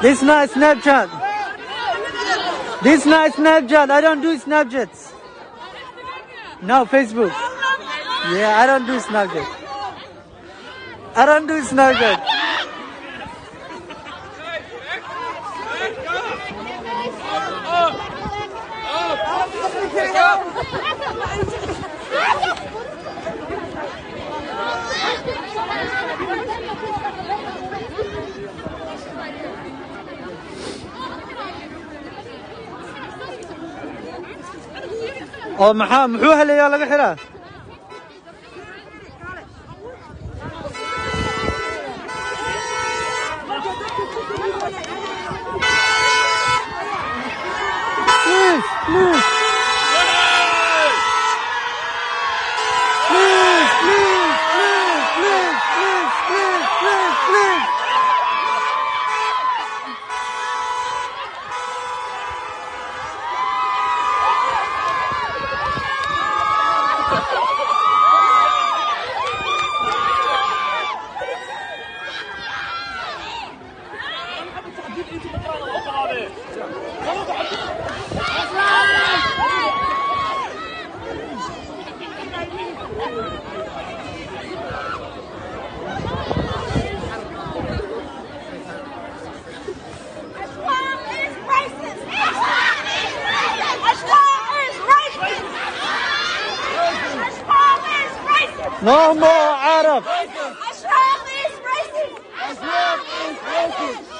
This not Snapchat. This not Snapchat. I don't do Snapchats. No, Facebook. Yeah, I don't do Snapchat. I don't do Snapchat. oo muxuu helayaa laga xiraa please No more Arab. Ashraf is racist. Ashraf is racist.